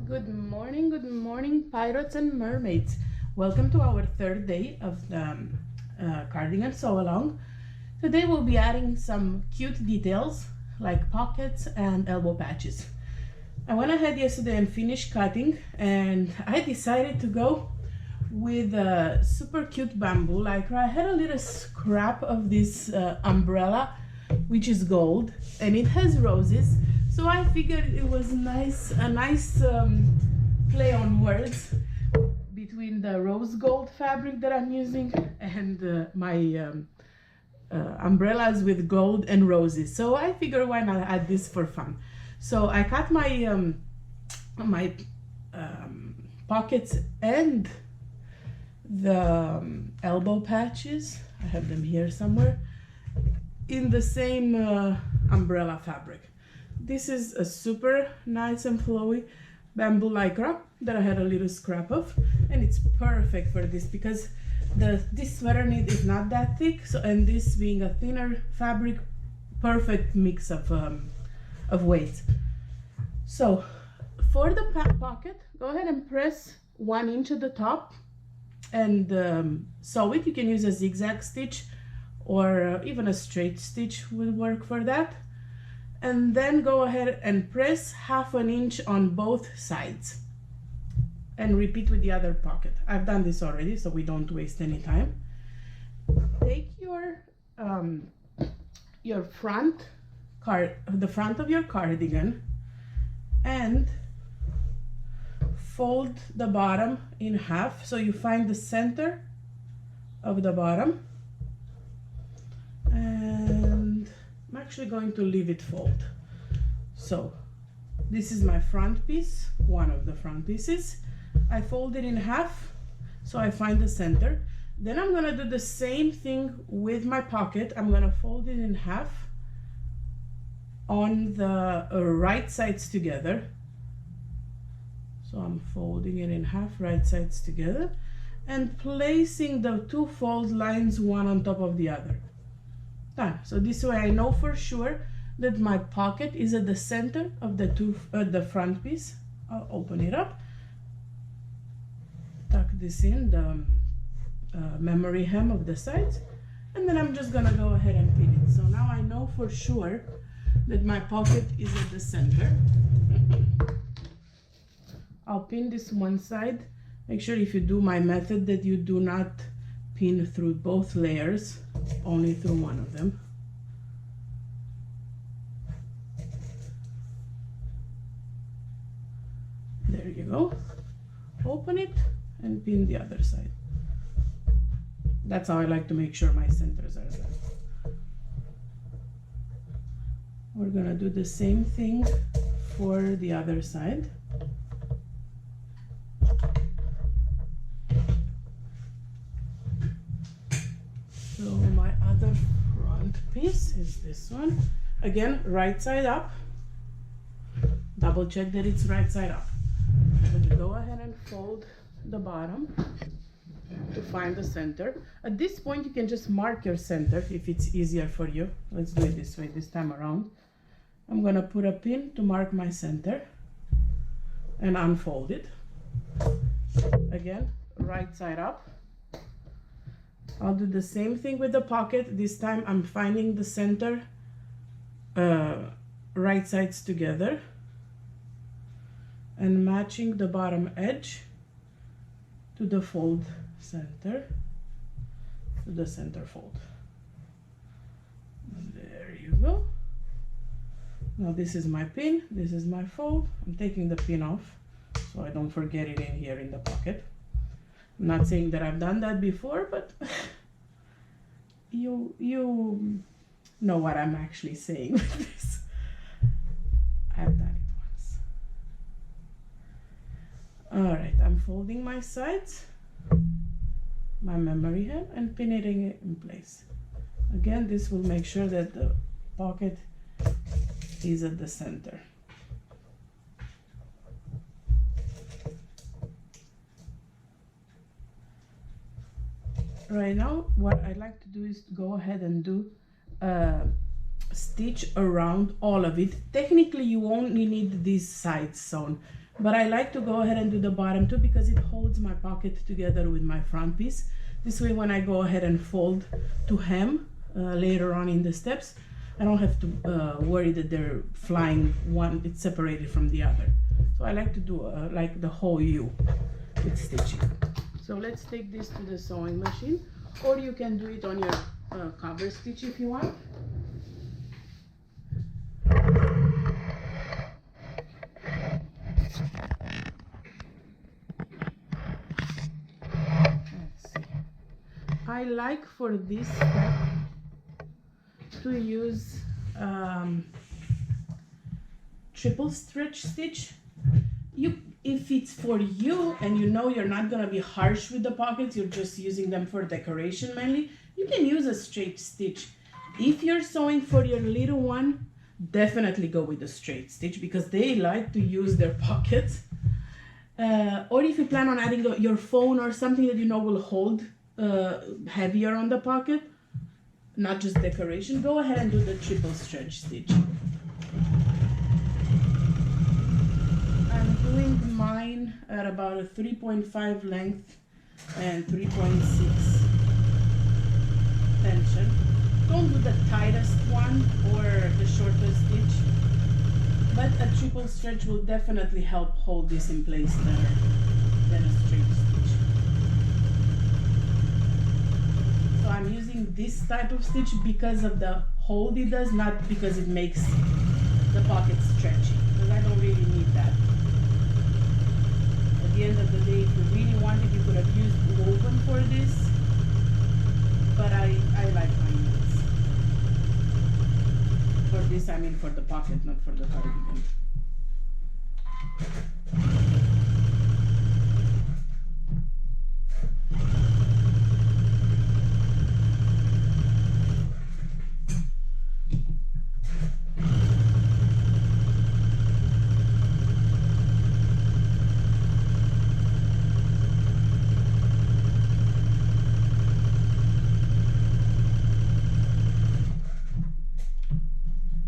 Good morning, pirates and mermaids. Welcome to our third day of the cardigan sew along. Today we'll be adding some cute details like pockets and elbow patches. I went ahead yesterday and finished cutting, and I decided to go with a super cute bamboo lycra. I had a little scrap of this umbrella, which is gold, and it has roses. So I figured it was a nice play on words between the rose gold fabric that I'm using and my umbrellas with gold and roses. So I figured why not add this for fun. So I cut my pockets and the elbow patches. I have them here somewhere in the same umbrella fabric. This is a super nice and flowy bamboo lycra that I had a little scrap of, and it's perfect for this because this sweater knit is not that thick, so, and this being a thinner fabric, perfect mix of weights. So for the pocket, go ahead and press 1 inch at the top and sew it. You can use a zigzag stitch or even a straight stitch will work for that. And then go ahead and press 1/2 inch on both sides and repeat with the other pocket. I've done this already, so we don't waste any time. Take your front the front of your cardigan and fold the bottom in half, so you find the center of the bottom, and I'm actually going to leave it fold. So this is my front piece, one of the front pieces. I fold it in half, so I find the center. Then I'm gonna do the same thing with my pocket. I'm gonna fold it in half on the right sides together. So I'm folding it in half, right sides together, and placing the 2 fold lines one on top of the other. Done. So this way I know for sure that my pocket is at the center of the front piece. I'll open it up, tuck this in the memory hem of the sides, and then I'm just gonna go ahead and pin it. So now I know for sure that my pocket is at the center. I'll pin this one side. Make sure if you do my method that you do not pin through both layers, only through one of them. There you go. Open it and pin the other side. That's how I like to make sure my centers are there. We're gonna do the same thing for the other side. So my other front piece is this one. Again, right side up. Double check that it's right side up. And go ahead and fold the bottom to find the center. At this point, you can just mark your center if it's easier for you. Let's do it this way this time around. I'm gonna put a pin to mark my center and unfold it. Again, right side up. I'll do the same thing with the pocket. This time I'm finding the center, right sides together, and matching the bottom edge to the fold center, to the center fold. And there you go. Now this is my pin, this is my fold. I'm taking the pin off so I don't forget it in here in the pocket. I'm not saying that I've done that before, but you know what I'm actually saying with this. I've done it once. All right, I'm folding my sides, my memory hem, and pinning it in place. Again, this will make sure that the pocket is at the center. Right now, what I like to do is to go ahead and do stitch around all of it. Technically, you only need these sides sewn, But I like to go ahead and do the bottom too because it holds my pocket together with my front piece. This way when I go ahead and fold to hem later on in the steps, I don't have to worry that they're flying one, it's separated from the other. So I like to do like the whole U with stitching. So let's take this to the sewing machine, or you can do it on your cover stitch if you want. I like for this step to use triple stretch stitch. If it's for you and you know you're not gonna be harsh with the pockets, you're just using them for decoration mainly, you can use a straight stitch. If you're sewing for your little one, definitely go with a straight stitch because they like to use their pockets. Or if you plan on adding your phone or something that you know will hold heavier on the pocket, not just decoration, go ahead and do the triple stretch stitch. I'm doing mine at about a 3.5 length and 3.6 tension. Don't do the tightest one or the shortest stitch, but a triple stretch will definitely help hold this in place better than a straight stitch. So I'm using this type of stitch because of the hold it does, not because it makes the pocket stretchy, because I don't really need that. At the end of the day, if you really wanted, you could have used woven for this, but I like my needles. For this, I mean for the pocket, not for the cardigan.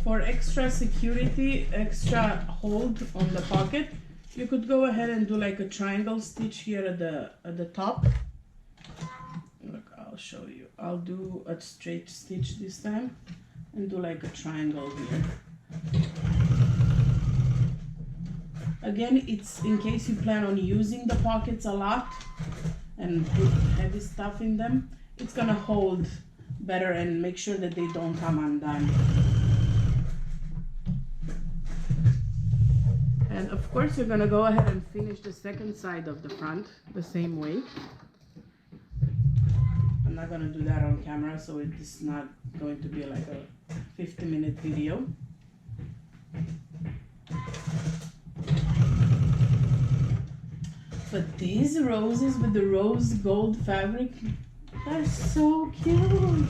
For extra security, extra hold on the pocket, you could go ahead and do like a triangle stitch here at the top. Look, I'll show you. I'll do a straight stitch this time and do like a triangle here. Again, it's in case you plan on using the pockets a lot and put heavy stuff in them, it's gonna hold better and make sure that they don't come undone. And of course, you're gonna go ahead and finish the second side of the front the same way. I'm not gonna do that on camera, so it's not going to be like a 50-minute video. But these roses with the rose gold fabric, they're so cute.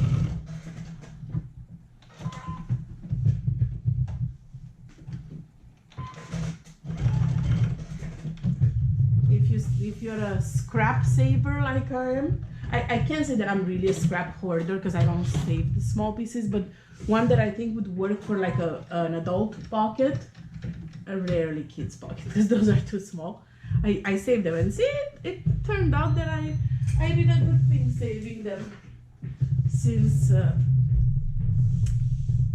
If you're a scrap saver like I am, I can't say that I'm really a scrap hoarder because I don't save the small pieces, but one that I think would work for like an adult pocket, a rarely kids pocket because those are too small. I saved them and see, it turned out that I did a good thing saving them, since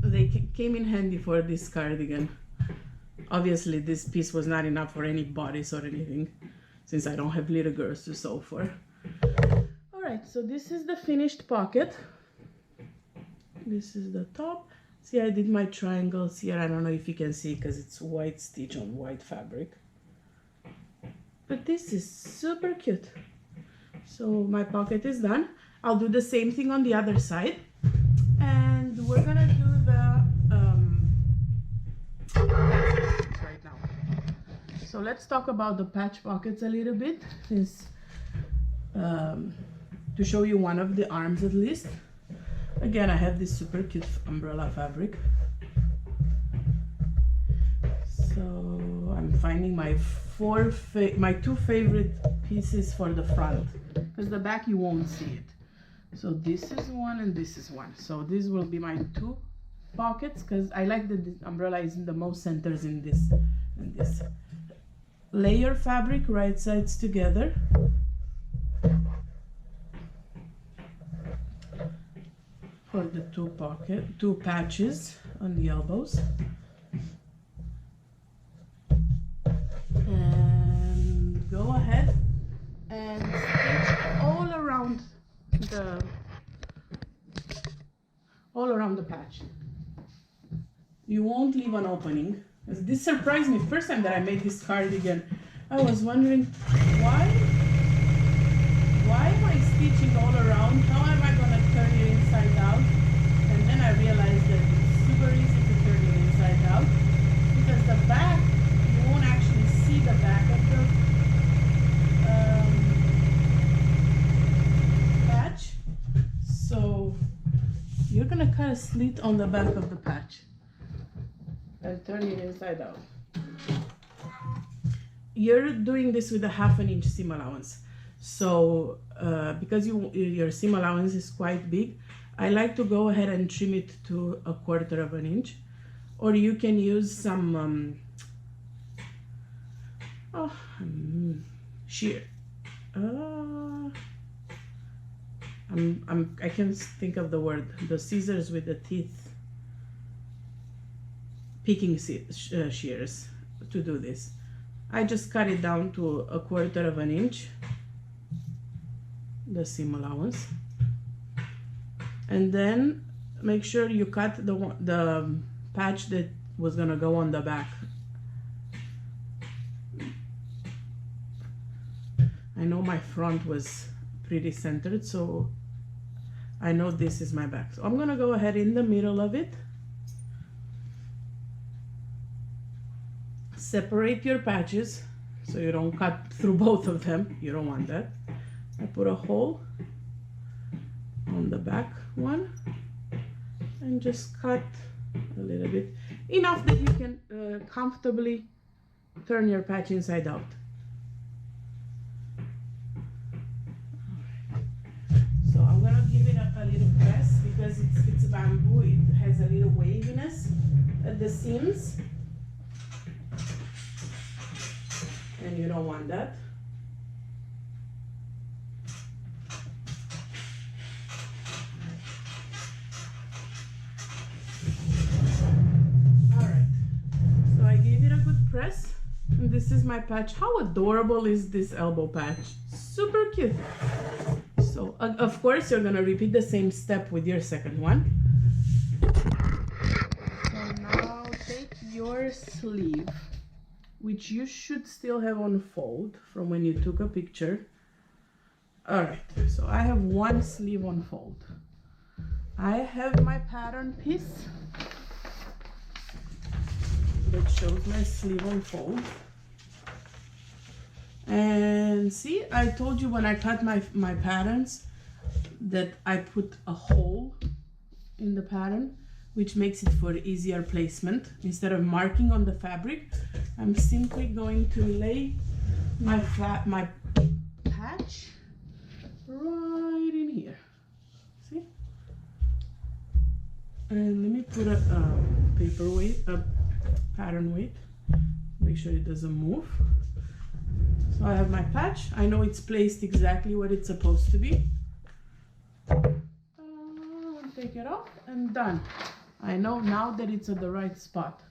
they came in handy for this cardigan. Obviously this piece was not enough for any bodice or anything, since I don't have little girls to sew for. Alright, so this is the finished pocket. This is the top. See, I did my triangles here. I don't know if you can see because it's white stitch on white fabric. But this is super cute. So my pocket is done. I'll do the same thing on the other side. And we're gonna do the right now. So let's talk about the patch pockets a little bit, since to show you one of the arms at least. Again, I have this super cute umbrella fabric. So I'm finding my two favorite pieces for the front, because the back you won't see it. So this is one and this is one. So these will be my two pockets, because I like that the umbrella is in the most centers in this and this. lay your fabric right sides together. For the two patches on the elbows. And go ahead and stitch all around the patch. You won't leave an opening. This surprised me. First time that I made this cardigan, I was wondering why am I stitching all around? How am I gonna turn it inside out? And then I realized that it's super easy to turn it inside out because the back, you won't actually see the back of the patch. So you're gonna cut a slit on the back of the patch and turn it inside out. You're doing this with a 1/2 inch seam allowance. So because your seam allowance is quite big, I like to go ahead and trim it to 1/4 inch, or you can use some shear. I can't think of the word. The scissors with the teeth. Picking shears to do this. I just cut it down to 1/4 inch, the seam allowance, and then make sure you cut the patch that was gonna go on the back. I know my front was pretty centered, so I know this is my back. So I'm gonna go ahead in the middle of it. Separate your patches so you don't cut through both of them. You don't want that. I put a hole on the back one and just cut a little bit, enough that you can comfortably turn your patch inside out. So I'm gonna give it a little press because it's bamboo. It has a little waviness at the seams, and you don't want that. Alright, so I gave it a good press, and this is my patch. How adorable is this elbow patch? Super cute. So of course you're gonna repeat the same step with your second one. So now take your sleeve, which you should still have on fold from when you took a picture. All right, so I have one sleeve on fold. I have my pattern piece that shows my sleeve on fold. And see, I told you when I cut my patterns that I put a hole in the pattern, which makes it for easier placement. Instead of marking on the fabric, I'm simply going to lay my patch right in here. See? And let me put a pattern weight. Make sure it doesn't move. So I have my patch. I know it's placed exactly where it's supposed to be. Take it off and done. I know now that it's at the right spot.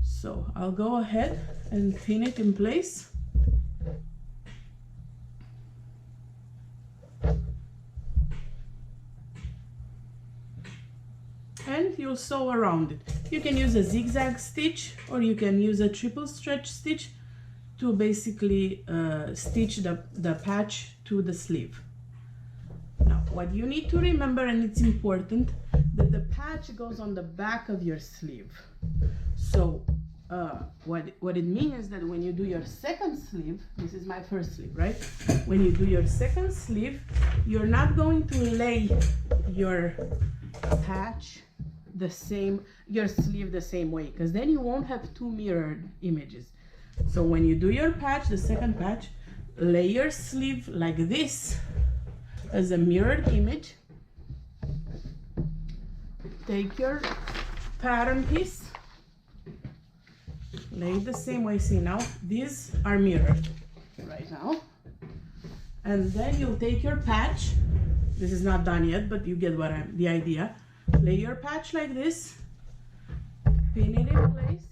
So I'll go ahead and pin it in place. And you'll sew around it. You can use a zigzag stitch or you can use a triple stretch stitch to basically stitch the patch to the sleeve. Now, what you need to remember, and it's important, that the patch goes on the back of your sleeve. So what it means is that when you do your second sleeve, this is my first sleeve, right? When you do your second sleeve, you're not going to lay your patch your sleeve the same way, because then you won't have two mirrored images. So when you do your patch, the second patch, lay your sleeve like this as a mirrored image. Take your pattern piece, lay it the same way. See now, these are mirrored right now. And then you'll take your patch. This is not done yet, but you get the idea. Lay your patch like this, pin it in place.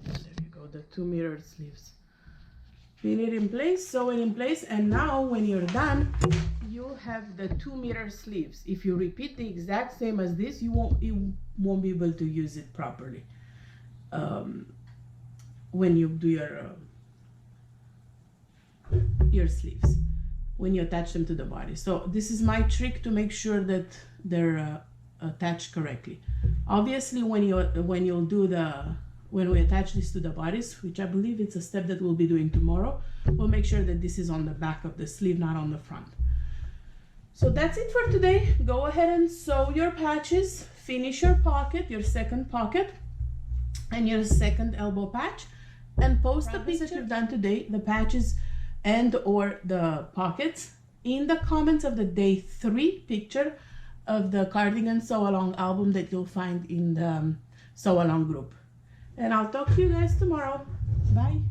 There you go, the two mirrored sleeves. Pin it in place, sew it in place, and now when you're done, you'll have the 2 mirror sleeves. If you repeat the exact same as this, you won't be able to use it properly when you do your sleeves, when you attach them to the body. So this is my trick to make sure that they're attached correctly. Obviously, when we attach this to the bodice, which I believe it's a step that we'll be doing tomorrow, we'll make sure that this is on the back of the sleeve, not on the front. So that's it for today. Go ahead and sew your patches, finish your pocket, your second pocket, and your second elbow patch, and post the picture you've done today, the patches and or the pockets, in the comments of the day 3 picture of the Cardigan Sew Along album that you'll find in the Sew Along group. And I'll talk to you guys tomorrow. Bye.